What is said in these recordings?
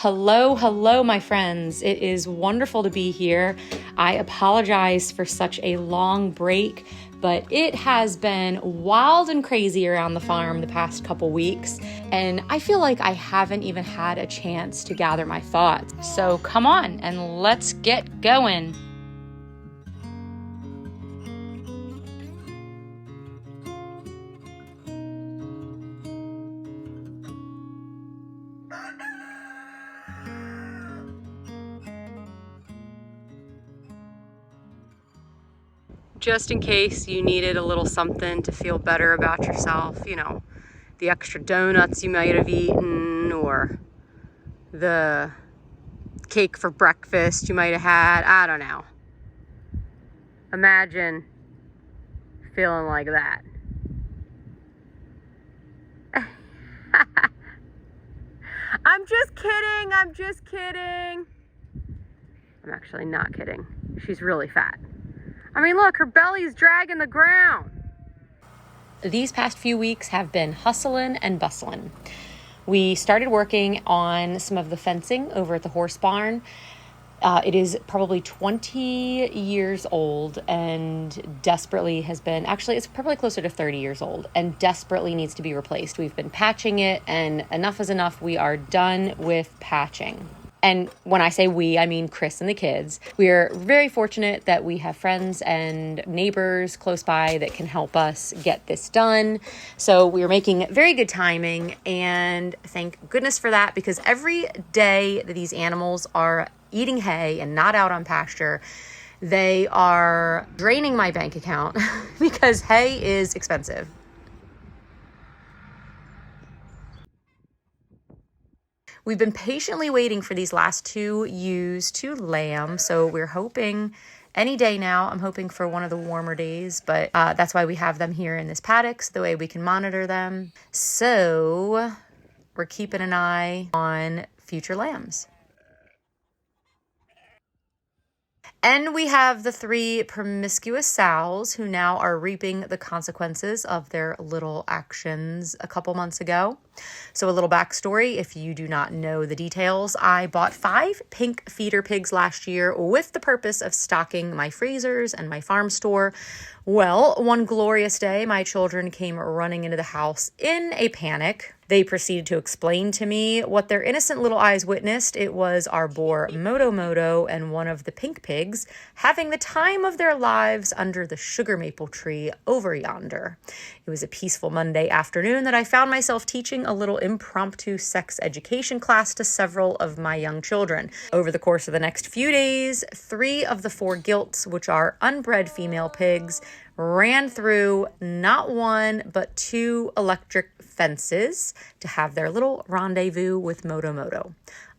Hello, hello, my friends. It is wonderful to be here. I apologize for such a long break, but it has been wild and crazy around the farm the past couple weeks, and I feel like I haven't even had a chance to gather my thoughts. So come on and let's get going. Just in case you needed a little something to feel better about yourself, you know, the extra donuts you might have eaten or the cake for breakfast you might have had, I don't know. Imagine feeling like that. I'm just kidding. I'm actually not kidding. She's really fat. I mean, look, her belly's dragging the ground. These past few weeks have been hustling and bustling. We started working on some of the fencing over at the horse barn. It is probably 20 years old and desperately has been, actually it's probably closer to 30 years old and desperately needs to be replaced. We've been patching it and enough is enough. We are done with patching. And when I say we, I mean Chris and the kids. We are very fortunate that we have friends and neighbors close by that can help us get this done. So we are making very good timing, and thank goodness for that, because every day that these animals are eating hay and not out on pasture, they are draining my bank account because hay is expensive. We've been patiently waiting for these last two ewes to lamb, so we're hoping any day now. I'm hoping for one of the warmer days, but that's why we have them here in this paddock, so the way we can monitor them. So we're keeping an eye on future lambs. And we have the three promiscuous sows who now are reaping the consequences of their little actions a couple months ago. So a little backstory, if you do not know the details, I bought 5 pink feeder pigs last year with the purpose of stocking my freezers and my farm store. Well, one glorious day, my children came running into the house in a panic. They proceeded to explain to me what their innocent little eyes witnessed. It was our boar Moto and one of the pink pigs having the time of their lives under the sugar maple tree over yonder. It was a peaceful Monday afternoon that I found myself teaching a little impromptu sex education class to several of my young children. Over the course of the next few days, 3 of the 4 gilts, which are unbred female pigs, ran through not 1 but 2 electric fences to have their little rendezvous with Moto.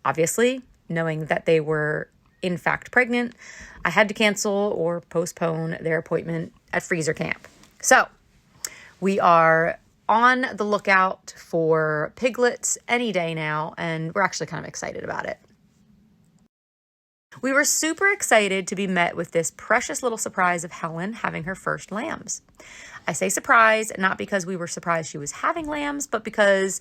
Obviously, knowing that they were in fact pregnant, I had to cancel or postpone their appointment at freezer camp. So we are on the lookout for piglets any day now, and we're actually kind of excited about it. We were super excited to be met with this precious little surprise of Helen having her first lambs. I say surprise, not because we were surprised she was having lambs, but because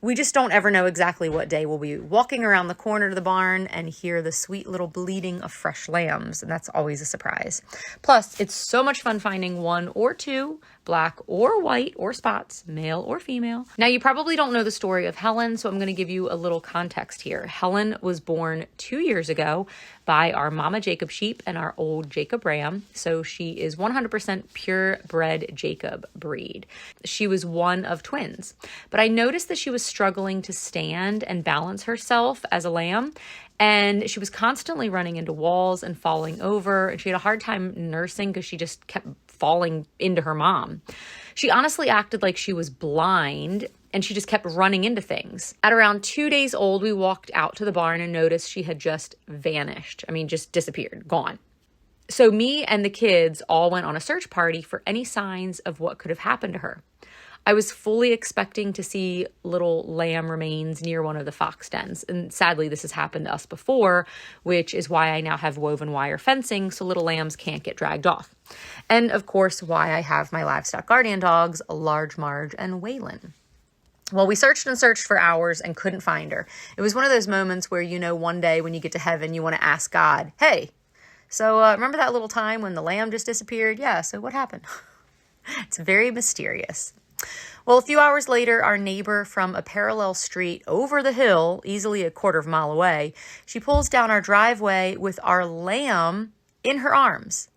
we just don't ever know exactly what day we'll be walking around the corner to the barn and hear the sweet little bleating of fresh lambs, and that's always a surprise. Plus, it's so much fun finding 1 or 2, black or white or spots, male or female. Now, you probably don't know the story of Helen, so I'm going to give you a little context here. Helen was born 2 years ago by our Mama Jacob sheep and our old Jacob ram, so she is 100% purebred Jacob breed. She was one of twins, but I noticed that she was struggling to stand and balance herself as a lamb, and she was constantly running into walls and falling over, and she had a hard time nursing because she just kept falling into her mom. She honestly acted like she was blind, and she just kept running into things. At around 2 days old, we walked out to the barn and noticed she had just vanished. I mean, just disappeared, gone. So me and the kids all went on a search party for any signs of what could have happened to her. I was fully expecting to see little lamb remains near one of the fox dens. And sadly, this has happened to us before, which is why I now have woven wire fencing so little lambs can't get dragged off. And of course, why I have my livestock guardian dogs, Large Marge and Waylon. Well, we searched and searched for hours and couldn't find her. It was one of those moments where, one day when you get to heaven, you want to ask God, hey, so remember that little time when the lamb just disappeared? Yeah, so what happened? It's very mysterious. Well, a few hours later, our neighbor from a parallel street over the hill, easily a quarter of a mile away, she pulls down our driveway with our lamb in her arms.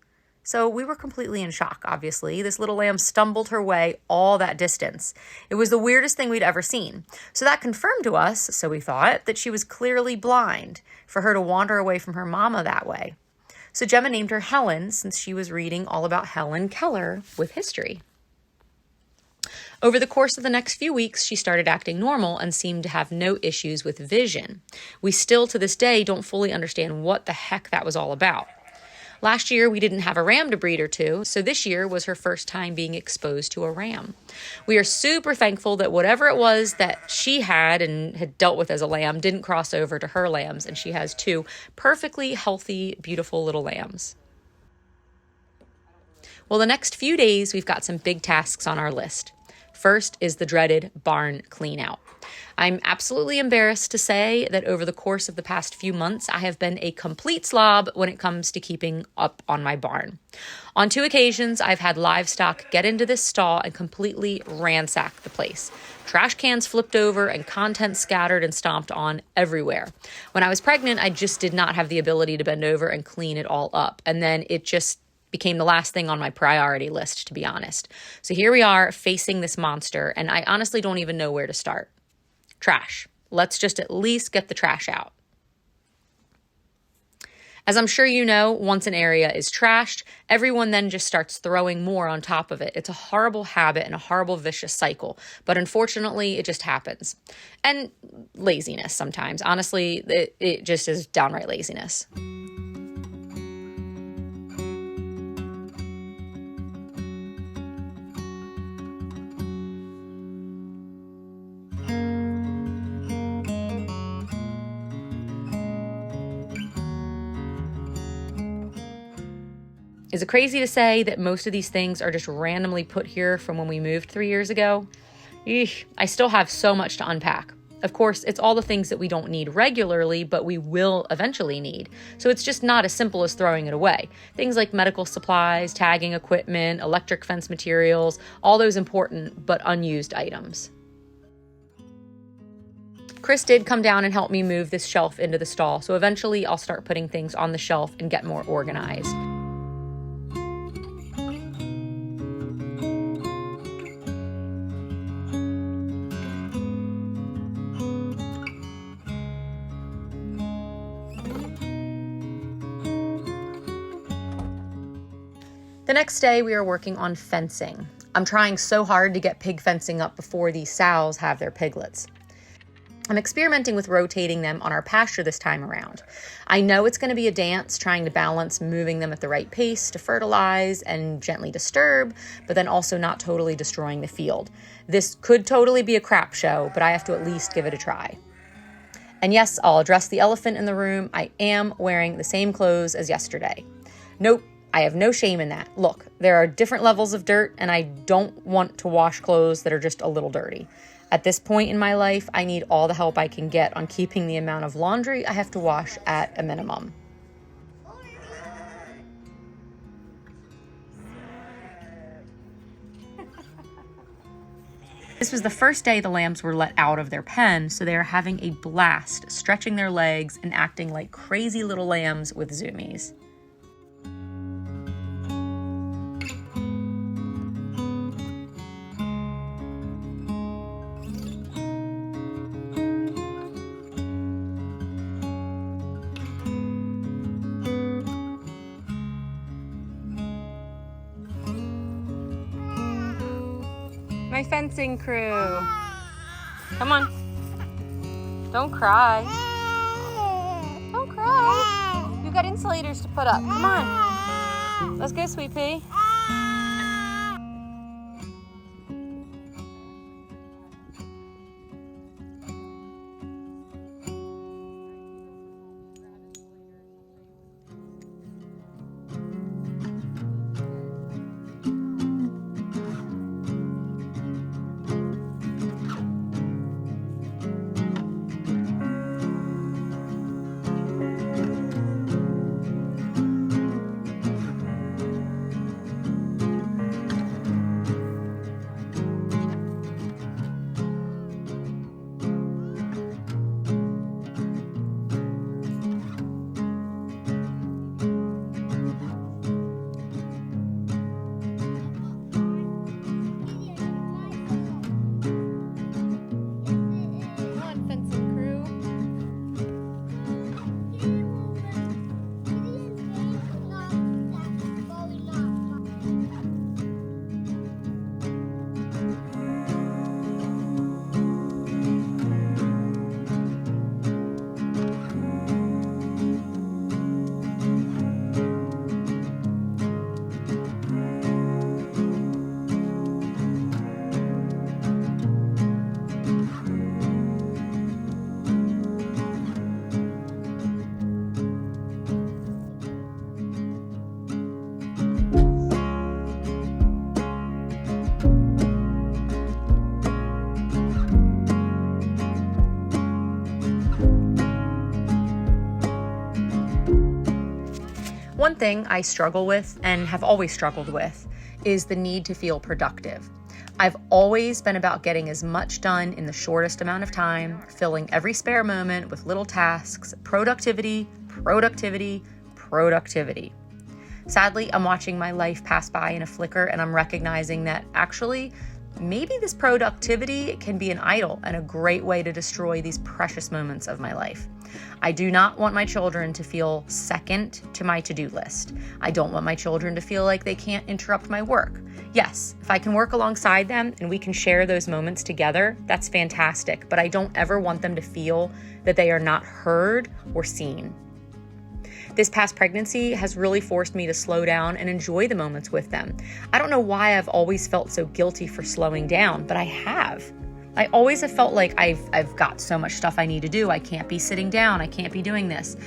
So we were completely in shock, obviously. This little lamb stumbled her way all that distance. It was the weirdest thing we'd ever seen. So that confirmed to us, so we thought, that she was clearly blind for her to wander away from her mama that way. So Gemma named her Helen since she was reading all about Helen Keller with history. Over the course of the next few weeks, she started acting normal and seemed to have no issues with vision. We still, to this day, don't fully understand what the heck that was all about. Last year, we didn't have a ram to breed her to, so this year was her first time being exposed to a ram. We are super thankful that whatever it was that she had and had dealt with as a lamb didn't cross over to her lambs, and she has 2 perfectly healthy, beautiful little lambs. Well, the next few days, we've got some big tasks on our list. First is the dreaded barn cleanout. I'm absolutely embarrassed to say that over the course of the past few months, I have been a complete slob when it comes to keeping up on my barn. On 2 occasions, I've had livestock get into this stall and completely ransack the place. Trash cans flipped over and content scattered and stomped on everywhere. When I was pregnant, I just did not have the ability to bend over and clean it all up. And then it just became the last thing on my priority list, to be honest. So here we are facing this monster, and I honestly don't even know where to start. Trash. Let's just at least get the trash out. As I'm sure you know, once an area is trashed, everyone then just starts throwing more on top of it. It's a horrible habit and a horrible vicious cycle, but unfortunately, it just happens. And laziness sometimes. Honestly, it just is downright laziness. Is it crazy to say that most of these things are just randomly put here from when we moved 3 years ago? Eesh, I still have so much to unpack. Of course, it's all the things that we don't need regularly, but we will eventually need. So it's just not as simple as throwing it away. Things like medical supplies, tagging equipment, electric fence materials, all those important but unused items. Chris did come down and help me move this shelf into the stall, so eventually I'll start putting things on the shelf and get more organized. The next day, we are working on fencing. I'm trying so hard to get pig fencing up before these sows have their piglets. I'm experimenting with rotating them on our pasture this time around. I know it's going to be a dance trying to balance moving them at the right pace to fertilize and gently disturb, but then also not totally destroying the field. This could totally be a crap show, but I have to at least give it a try. And yes, I'll address the elephant in the room. I am wearing the same clothes as yesterday. Nope. I have no shame in that. Look, there are different levels of dirt, and I don't want to wash clothes that are just a little dirty. At this point in my life, I need all the help I can get on keeping the amount of laundry I have to wash at a minimum. This was the first day the lambs were let out of their pen, so they are having a blast, stretching their legs and acting like crazy little lambs with zoomies. My fencing crew. Come on. Don't cry. Don't cry. You got insulators to put up. Come on. Let's go, sweet pea. One thing I struggle with and have always struggled with is the need to feel productive. I've always been about getting as much done in the shortest amount of time, filling every spare moment with little tasks, productivity, productivity, productivity. Sadly, I'm watching my life pass by in a flicker, and I'm recognizing that actually, maybe this productivity can be an idol and a great way to destroy these precious moments of my life. I do not want my children to feel second to my to-do list. I don't want my children to feel like they can't interrupt my work. Yes, if I can work alongside them and we can share those moments together, that's fantastic, but I don't ever want them to feel that they are not heard or seen. This past pregnancy has really forced me to slow down and enjoy the moments with them. I don't know why I've always felt so guilty for slowing down, but I have. I always have felt like I've got so much stuff I need to do. I can't be sitting down. I can't be doing this.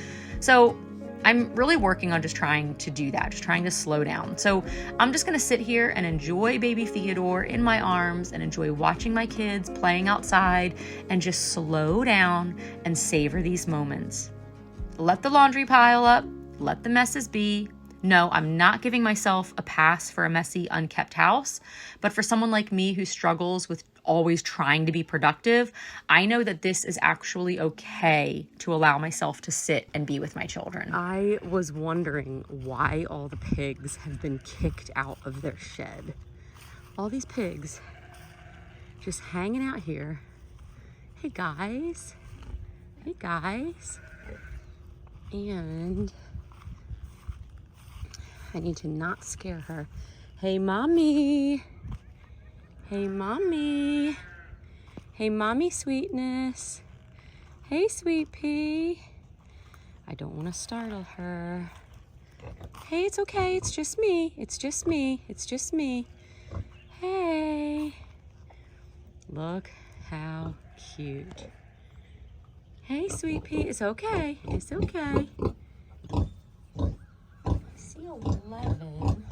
So I'm really working on just trying to do that, just trying to slow down. So I'm just gonna sit here and enjoy baby Theodore in my arms and enjoy watching my kids playing outside and just slow down and savor these moments. Let the laundry pile up, let the messes be. No, I'm not giving myself a pass for a messy, unkept house, but for someone like me who struggles with always trying to be productive, I know that this is actually okay to allow myself to sit and be with my children. I was wondering why all the pigs have been kicked out of their shed. All these pigs just hanging out here. Hey guys. Hey guys. And I need to not scare her. Hey, mommy. Hey, mommy. Hey, mommy sweetness. Hey, sweet pea. I don't want to startle her. Hey, it's okay. It's just me. It's just me. It's just me. Hey. Look how cute. Hey, sweet pea, it's okay. It's okay. I see 11.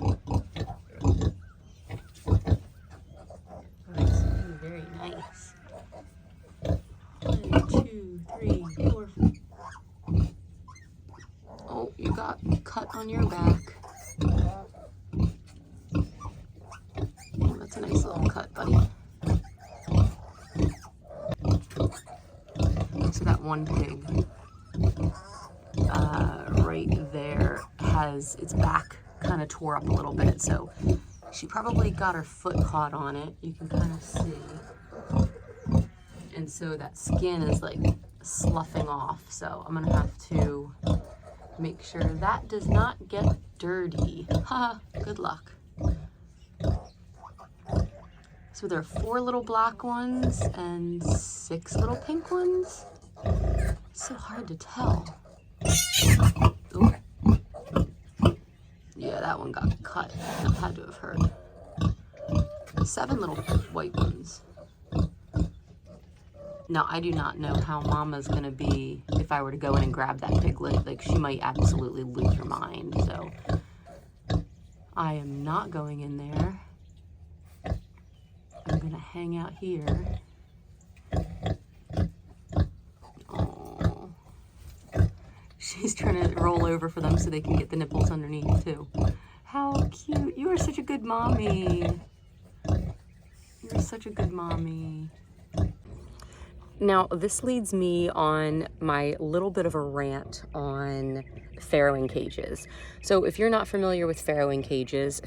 That's very nice. 1, 2, 3, 4. Oh, you got cut on your back. Oh, that's a nice little cut, buddy. So that one pig right there has its back kind of tore up a little bit, so she probably got her foot caught on it. You can kind of see, and so that skin is like sloughing off, so I'm gonna have to make sure that does not get dirty. Ha, good luck. So there are 4 little black ones and 6 little pink ones. It's so hard to tell. Ooh. Yeah, that one got cut. That had to have hurt. 7 little white ones. Now, I do not know how Mama's gonna be if I were to go in and grab that piglet. Like, she might absolutely lose her mind. So I am not going in there. I'm gonna hang out here. Oh, she's trying to roll over for them so they can get the nipples underneath too. How cute. You are such a good mommy. You're such a good mommy. Now, this leads me on my little bit of a rant on farrowing cages. So if you're not familiar with farrowing cages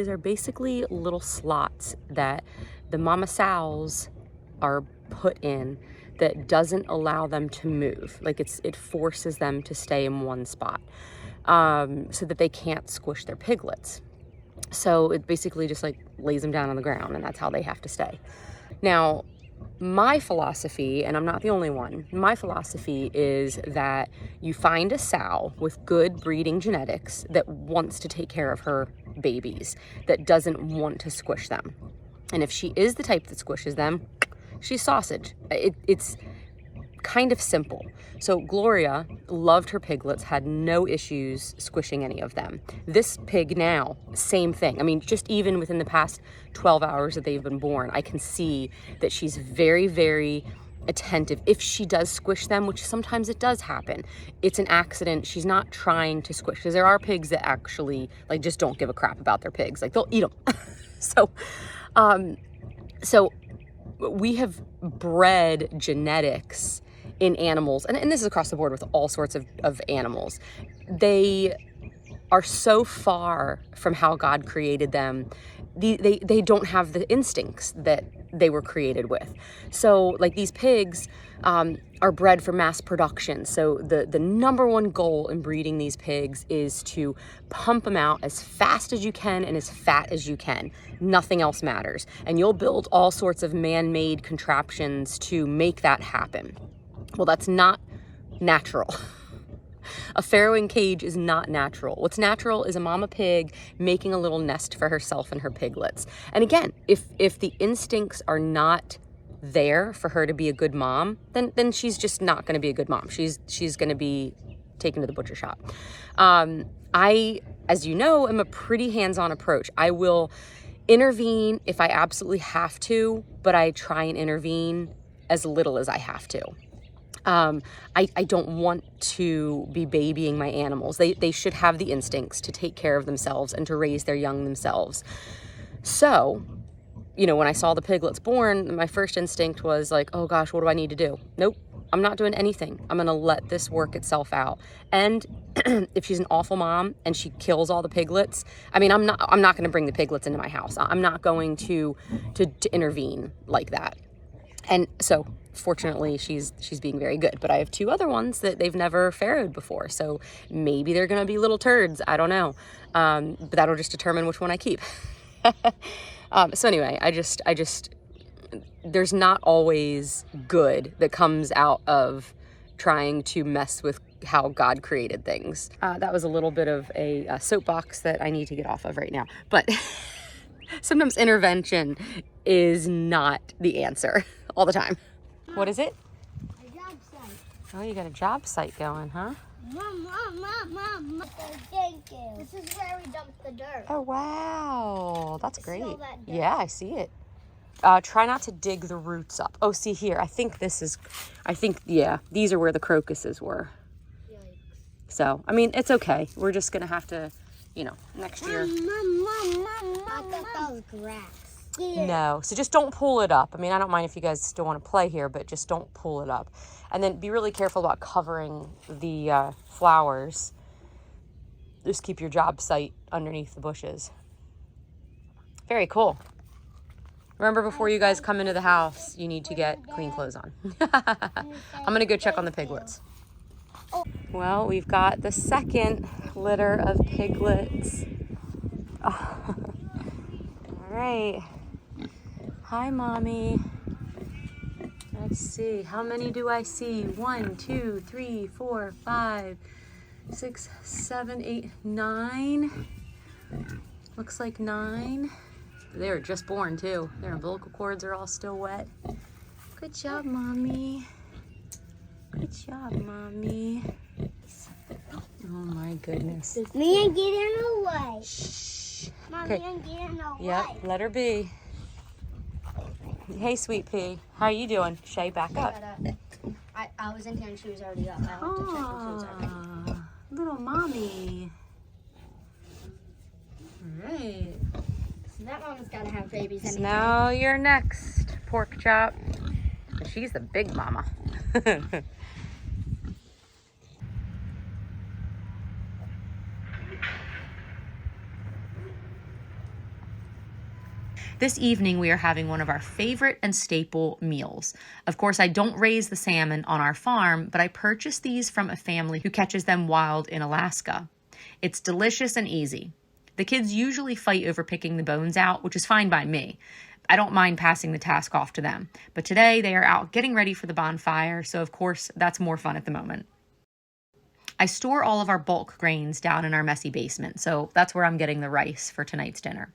are basically little slots that the mama sows are put in that doesn't allow them to move. Like it forces them to stay in one spot so that they can't squish their piglets. So it basically just like lays them down on the ground, and that's how they have to stay. Now, my philosophy, and I'm not the only one, my philosophy is that you find a sow with good breeding genetics that wants to take care of her babies, that doesn't want to squish them. And if she is the type that squishes them, she's sausage. It's kind of simple. So Gloria loved her piglets, had no issues squishing any of them. This pig now, same thing. I mean, just even within the past 12 hours that they've been born, I can see that she's very, very attentive. If she does squish them, which sometimes it does happen, it's an accident. She's not trying to squish, because there are pigs that actually like just don't give a crap about their pigs. Like they'll eat them. So we have bred genetics in animals, and this is across the board with all sorts of animals. They are so far from how God created them. They don't have the instincts that they were created with. So like these pigs are bred for mass production. So the number one goal in breeding these pigs is to pump them out as fast as you can and as fat as you can. Nothing else matters. And you'll build all sorts of man-made contraptions to make that happen. Well, that's not natural. A farrowing cage is not natural. What's natural is a mama pig making a little nest for herself and her piglets. And again, if the instincts are not there for her to be a good mom, then she's just not going to be a good mom. She's going to be taken to the butcher shop. I, as you know, am a pretty hands-on approach. I will intervene if I absolutely have to, but I try and intervene as little as I have to. I don't want to be babying my animals. They should have the instincts to take care of themselves and to raise their young themselves. So, you know, when I saw the piglets born, my first instinct was like, oh gosh, what do I need to do? Nope, I'm not doing anything. I'm going to let this work itself out. And if she's an awful mom and she kills all the piglets, I mean, I'm not going to bring the piglets into my house. I'm not going to intervene like that. And so fortunately she's being very good, but I have two other ones that they've never farrowed before. So maybe they're going to be little turds. I don't know. But that'll just determine which one I keep. So anyway, I just, there's not always good that comes out of trying to mess with how God created things. That was a little bit of a soapbox that I need to get off of right now, but sometimes intervention is not the answer all the time. What is it? A job site. Oh, you got a job site going, huh? Mom. Thank you. This is where we dump the dirt. Oh, wow. That's great. all that dirt. Yeah, I see it. Try not to dig the roots up. Oh, see here. Yeah, these are where the crocuses were. Yikes. So, I mean, it's okay. We're just going to have to, you know, next year. Mom. I thought that was grass. Yeah. No, so just don't pull it up. I mean, I don't mind if you guys still want to play here, but just don't pull it up. And then be really careful about covering the flowers. Just keep your job site underneath the bushes. Very cool. Remember, before you guys come into the house, you need to get clean clothes on. I'm going to go check on the piglets. Well, we've got the second litter of piglets. Oh. All right. Hi, Mommy. Let's see. How many do I see? 1, 2, 3, 4, 5, 6, 7, 8, 9. Looks like 9. They were just born, too. Their umbilical cords are all still wet. Good job, Mommy. Good job, Mommy. Oh, my goodness. Me and get in the way. Shh. Mommy Okay. and get in the way. Yep, let her be. Hey, Sweet Pea. How you doing? Shay, back up. I was in here and she was already up. I went to check and she was already up. Aw, little mommy. All right. So that mama's got to have babies So anytime. now you're next, pork chop. She's the big mama. This evening, we are having one of our favorite and staple meals. Of course, I don't raise the salmon on our farm, but I purchased these from a family who catches them wild in Alaska. It's delicious and easy. The kids usually fight over picking the bones out, which is fine by me. I don't mind passing the task off to them. But today, they are out getting ready for the bonfire, so of course, that's more fun at the moment. I store all of our bulk grains down in our messy basement, so that's where I'm getting the rice for tonight's dinner.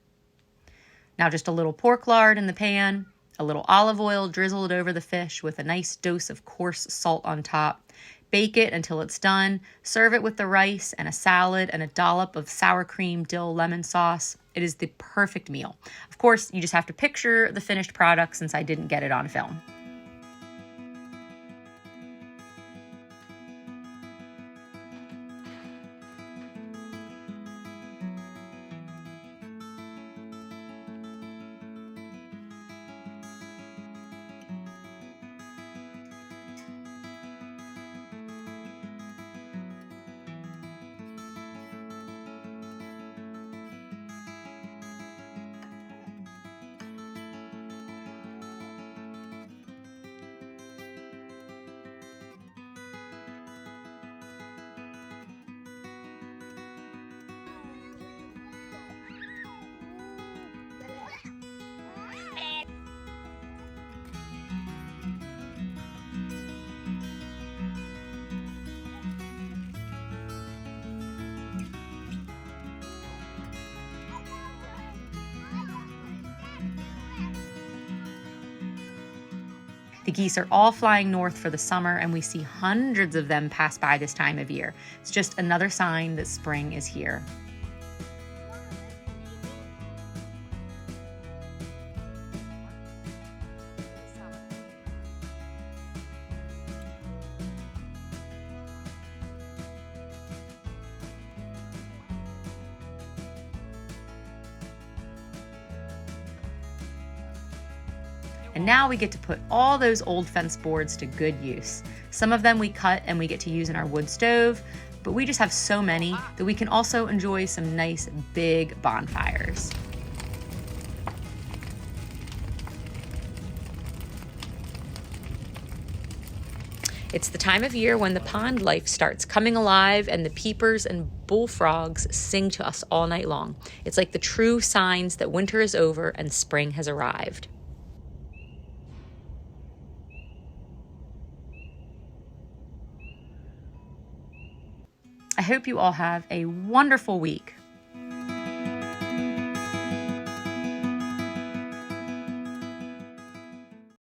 Now just a little pork lard in the pan, a little olive oil drizzled over the fish with a nice dose of coarse salt on top. Bake it until it's done. Serve it with the rice and a salad and a dollop of sour cream dill lemon sauce. It is the perfect meal. Of course, you just have to picture the finished product since I didn't get it on film. The geese are all flying north for the summer, and we see hundreds of them pass by this time of year. It's just another sign that spring is here. And now we get to put all those old fence boards to good use. Some of them we cut and we get to use in our wood stove, but we just have so many that we can also enjoy some nice big bonfires. It's the time of year when the pond life starts coming alive and the peepers and bullfrogs sing to us all night long. It's like the true signs that winter is over and spring has arrived. I hope you all have a wonderful week.